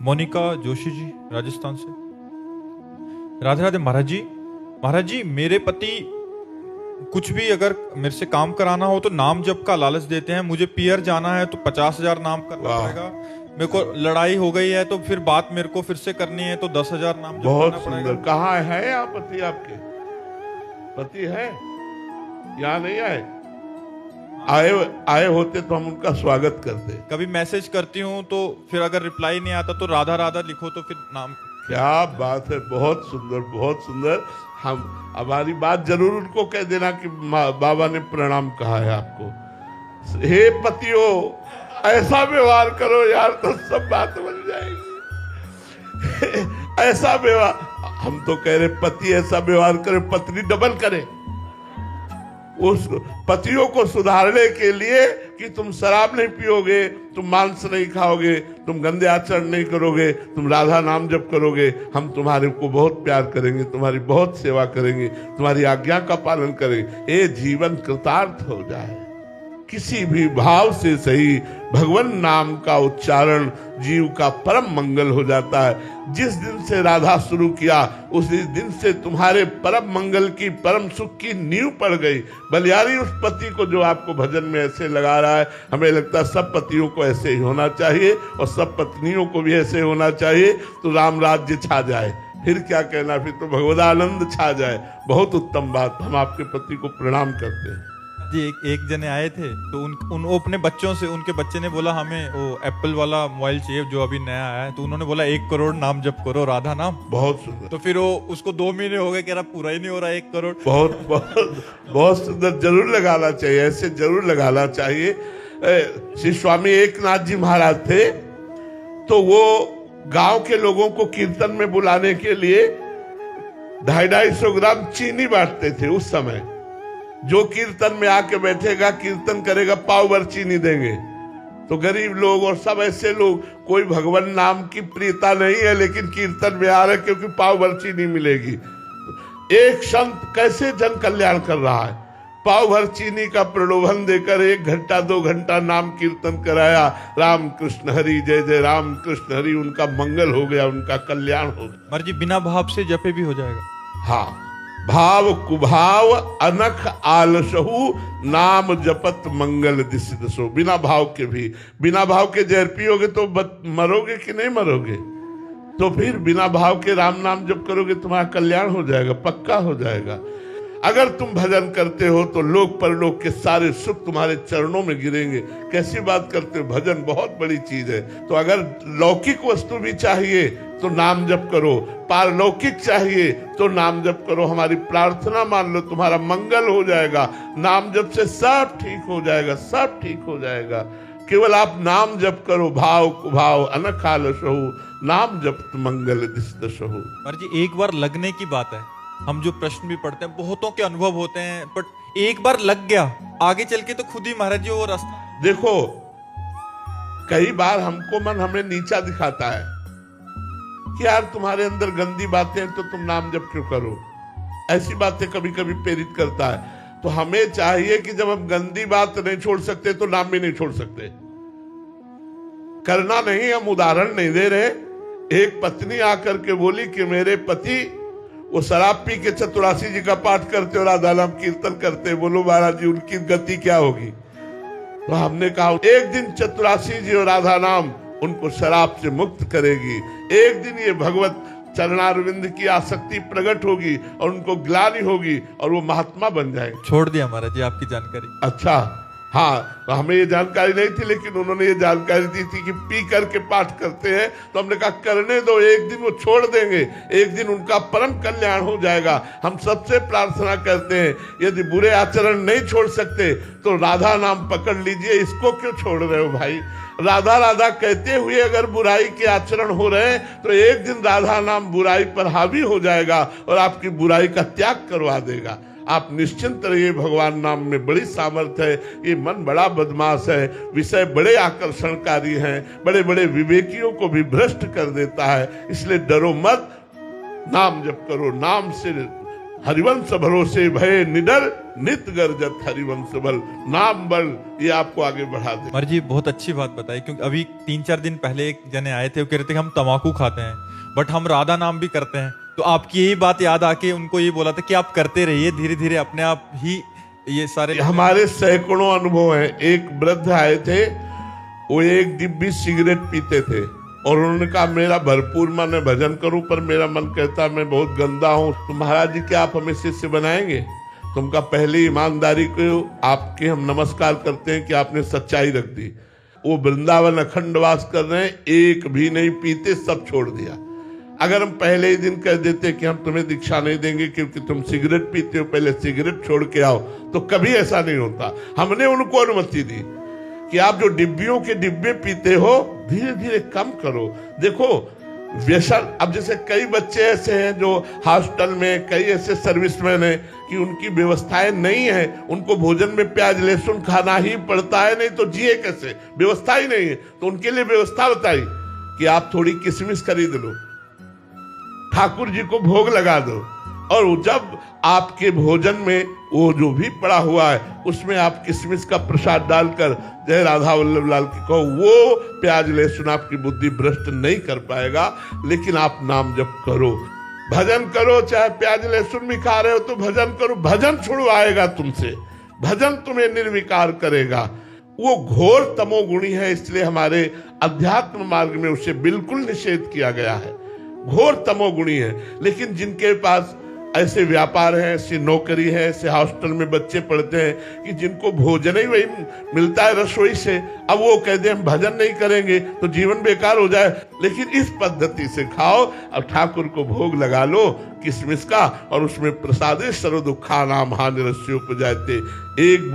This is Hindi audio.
मोनिका जोशी जी, राजस्थान से। राधे राधे महाराज जी। महाराज जी, मेरे पति कुछ भी अगर मेरे से काम कराना हो तो नाम जप का लालच देते हैं। मुझे पियर जाना है तो 50,000 नाम करना वाह। पड़ेगा। मेरे को लड़ाई हो गई है तो फिर बात मेरे को फिर से करनी है तो 10,000 नाम जप बहुत करना सुंदर। पड़ेगा। कहाँ है यहाँ पति आपके? पति है? यहाँ नहीं आए? आए होते तो हम उनका स्वागत करते। कभी मैसेज करती हूँ तो फिर अगर रिप्लाई नहीं आता तो राधा राधा लिखो तो फिर नाम। क्या बात है, बहुत सुंदर बहुत सुंदर। हम हमारी बात जरूर उनको कह देना कि बाबा ने प्रणाम कहा है आपको। हे पतियों, ऐसा व्यवहार करो यार तो सब बात बन जाएगी। ऐसा व्यवहार, हम तो कह रहे पति ऐसा व्यवहार करे, पत्नी डबल करे। उस पतियों को सुधारने के लिए कि तुम शराब नहीं पियोगे, तुम मांस नहीं खाओगे, तुम गंदे आचरण नहीं करोगे, तुम राधा नाम जप करोगे, हम तुम्हारे को बहुत प्यार करेंगे, तुम्हारी बहुत सेवा करेंगे, तुम्हारी आज्ञा का पालन करेंगे। ये जीवन कृतार्थ हो जाए। किसी भी भाव से सही भगवान नाम का उच्चारण जीव का परम मंगल हो जाता है। जिस दिन से राधा शुरू किया उसी दिन से तुम्हारे परम मंगल की, परम सुख की नींव पड़ गई। बलियारी उस पति को जो आपको भजन में ऐसे लगा रहा है, हमें लगता है सब पतियों को ऐसे ही होना चाहिए और सब पत्नियों को भी ऐसे होना चाहिए, तो राम राज्य छा जाए। फिर क्या कहना, फिर तो भगवदानंद छा जाए। बहुत उत्तम बात। हम आपके पति को प्रणाम करते हैं जी। एक जने आए थे तो वो अपने बच्चों से, उनके बच्चे ने बोला हमें वो एप्पल वाला मोबाइल चाहिए जो अभी नया आया है, तो उन्होंने बोला 1 करोड़ नाम जप करो राधा नाम। बहुत सुंदर। तो फिर वो उसको 2 महीने हो गए, कह रहा पूरा ही नहीं हो रहा 1 करोड़। बहुत बहुत बहुत सुंदर। जरूर लगाना चाहिए, ऐसे जरूर लगाना चाहिए। श्री स्वामी एकनाथ जी महाराज थे, तो वो गांव के लोगों को कीर्तन में बुलाने के लिए 250-250 ग्राम चीनी बांटते थे उस समय। जो कीर्तन में आके बैठेगा, कीर्तन करेगा, पाव भर चीनी देंगे। तो गरीब लोग और सब ऐसे लोग, कोई भगवान नाम की प्रियता नहीं है लेकिन कीर्तन में आ रहे क्योंकि पाव भर चीनी मिलेगी। एक संत कैसे जन कल्याण कर रहा है, पाव भर चीनी का प्रलोभन देकर 1 घंटा 2 घंटा नाम कीर्तन कराया। राम कृष्ण हरि, जय जय राम कृष्ण हरि। उनका मंगल हो गया, उनका कल्याण हो गया। मर जी, बिना भाव से जपे भी हो जाएगा। हाँ, भाव कुभाव अनख आलसहु, नाम जपत मंगल दिसि दसो। बिना भाव के भी, बिना भाव के जहर पियोगे तो मरोगे कि नहीं मरोगे? तो फिर बिना भाव के राम नाम जप करोगे, तुम्हारा कल्याण हो जाएगा, पक्का हो जाएगा। अगर तुम भजन करते हो तो लोक परलोक के सारे सुख तुम्हारे चरणों में गिरेंगे। कैसी बात करते हो, भजन बहुत बड़ी चीज है। तो अगर लौकिक वस्तु भी चाहिए तो नाम जप करो, पारलौकिक चाहिए तो नाम जप करो। हमारी प्रार्थना मान लो, तुम्हारा मंगल हो जाएगा। नाम जप से सब ठीक हो जाएगा, सब ठीक हो जाएगा। केवल आप नाम जप करो, भाव कुभाव अनख आलसहु, नाम जप मंगल दिसि दसहु। मर जी, एक बार लगने की बात है। हम जो प्रश्न भी पढ़ते हैं, बहुतों के अनुभव होते हैं, बट एक बार लग गया, आगे चल के तो खुद ही महाराज जी वो रास्ता। देखो, कई बार हमको मन हमें नीचा दिखाता है कि यार तुम्हारे अंदर गंदी बातें हैं तो तुम नाम जप क्यों करो। ऐसी बातें कभी कभी प्रेरित करता है। तो हमें चाहिए कि जब हम गंदी बात नहीं छोड़ सकते तो नाम भी नहीं छोड़ सकते। करना नहीं, हम उदाहरण नहीं दे रहे। एक पत्नी आकर के बोली कि मेरे पति वो शराब पी के चतुरासी जी का पाठ करते और राधा नाम कीर्तन करते। बोलो महाराज जी, उनकी गति क्या होगी? तो हमने कहा एक दिन चतुरासी जी और राधा नाम उनको शराब से मुक्त करेगी। एक दिन ये भगवत चरणारविंद की आसक्ति प्रकट होगी और उनको ग्लानि होगी और वो महात्मा बन जाएंगे। छोड़ दिया महाराज जी आपकी जानकारी। अच्छा, हाँ, तो हमें ये जानकारी नहीं थी, लेकिन उन्होंने ये जानकारी दी थी कि पी करके पाठ करते हैं। तो हमने कहा करने दो, एक दिन वो छोड़ देंगे, एक दिन उनका परम कल्याण हो जाएगा। हम सबसे प्रार्थना करते हैं, यदि बुरे आचरण नहीं छोड़ सकते तो राधा नाम पकड़ लीजिए। इसको क्यों छोड़ रहे हो भाई? राधा राधा कहते हुए अगर बुराई के आचरण हो रहे हैं तो एक दिन राधा नाम बुराई पर हावी हो जाएगा और आपकी बुराई का त्याग करवा देगा। आप निश्चिंत रहिए, भगवान नाम में बड़ी सामर्थ्य है। ये मन बड़ा बदमाश है, विषय बड़े आकर्षणकारी हैं, बड़े बड़े विवेकियों को भी भ्रष्ट कर देता है। इसलिए डरो मत, नाम जप करो। नाम से हरिवंश भरोसे भय निडर, नित गर्जत हरिवंश बल। नाम बल ये आपको आगे बढ़ा दे। महाराज जी बहुत अच्छी बात बताई, क्योंकि अभी 3-4 दिन पहले एक जने आए थे, वो कह रहे थे कि हम तम्बाकू खाते हैं बट हम राधा नाम भी करते हैं। तो आपकी यही बात याद आके उनको ये बोला था कि आप करते रहिए, धीरे धीरे अपने आप ही ये सारे। हमारे सैकड़ों अनुभव हैं। एक वृद्ध आए थे, वो एक डिब्बी सिगरेट पीते थे और उन्होंने कहा मेरा भरपूर मन है भजन करूं, पर मेरा मन कहता है मैं बहुत गंदा हूं। तो महाराज जी क्या आप हमें शिष्य बनाएंगे? तुमका पहले ईमानदारी को आपके हम नमस्कार करते हैं कि आपने सच्चाई रख दी। वो वृंदावन अखंडवास कर रहे हैं, एक भी नहीं पीते, सब छोड़ दिया। अगर हम पहले ही दिन कह देते कि हम तुम्हें दीक्षा नहीं देंगे क्योंकि तुम सिगरेट पीते हो, पहले सिगरेट छोड़ के आओ, तो कभी ऐसा नहीं होता। हमने उनको अनुमति दी कि आप जो डिब्बियों के डिब्बे पीते हो धीरे धीरे कम करो। देखो व्यसन, अब जैसे कई बच्चे ऐसे हैं जो हॉस्टल में, कई ऐसे सर्विसमैन हैं कि उनकी व्यवस्थाएं नहीं है, उनको भोजन में प्याज लहसुन खाना ही पड़ता है, नहीं तो जिए कैसे, व्यवस्था ही नहीं है। तो उनके लिए व्यवस्था बताई कि आप थोड़ी किशमिश खरीद लो, ठाकुर जी को भोग लगा दो, और जब आपके भोजन में वो जो भी पड़ा हुआ है उसमें आप किशमिश का प्रसाद डालकर जय राधा वल्लभ लाल की कहो, वो प्याज लहसुन आपकी बुद्धि भ्रष्ट नहीं कर पाएगा। लेकिन आप नाम जप करो, भजन करो, चाहे प्याज लहसुन भी खा रहे हो तो भजन करो। भजन छुड़वाएगा तुमसे, भजन तुम्हें निर्विकार करेगा। वो घोर तमोगुणी है, इसलिए हमारे अध्यात्म मार्ग में उसे बिल्कुल निषेध किया गया है। घोर तमोगुणी है। लेकिन जिनके पास ऐसे व्यापार है, ऐसी नौकरी है, ऐसे हॉस्टल में बच्चे पढ़ते हैं कि जिनको भोजन ही वही मिलता है रसोई से, अब वो कहते हैं हम भजन नहीं करेंगे तो जीवन बेकार हो जाए। लेकिन इस पद्धति से खाओ, अब ठाकुर को भोग लगा लो किशमिश का, और उसमें प्रसादे सर्व दुखा नाम हानि रस्योपजायते। एक